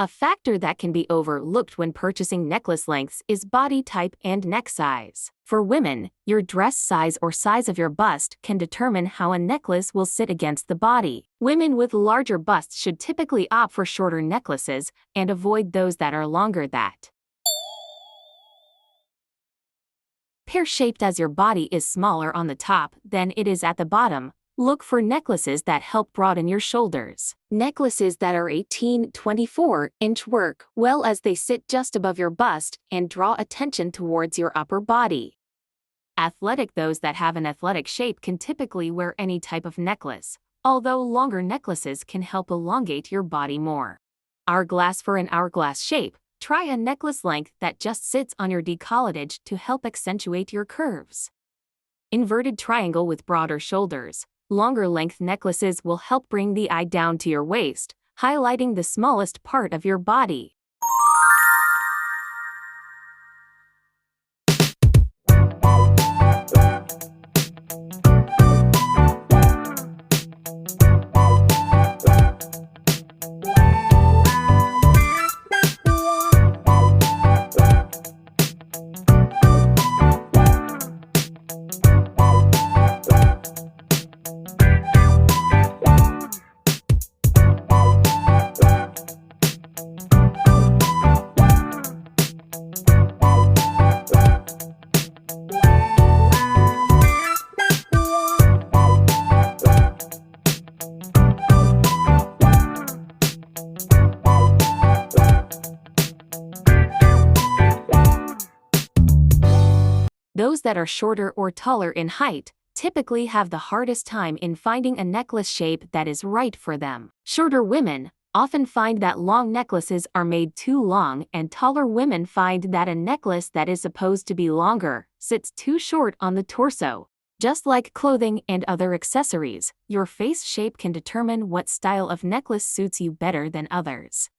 A factor that can be overlooked when purchasing necklace lengths is body type and neck size. For women, your dress size or size of your bust can determine how a necklace will sit against the body. Women with larger busts should typically opt for shorter necklaces and avoid those that are longer. Pear-shaped. As your body is smaller on the top than it is at the bottom, look for necklaces that help broaden your shoulders. Necklaces that are 18-24-inch work well as they sit just above your bust and draw attention towards your upper body. Athletic. Those that have an athletic shape can typically wear any type of necklace, although longer necklaces can help elongate your body more. Hourglass. For an hourglass shape, try a necklace length that just sits on your décolletage to help accentuate your curves. Inverted triangle. With broader shoulders, longer length necklaces will help bring the eye down to your waist, highlighting the smallest part of your body. Those that are shorter or taller in height typically have the hardest time in finding a necklace shape that is right for them. Shorter women often find that long necklaces are made too long, and taller women find that a necklace that is supposed to be longer sits too short on the torso. Just like clothing and other accessories, your face shape can determine what style of necklace suits you better than others.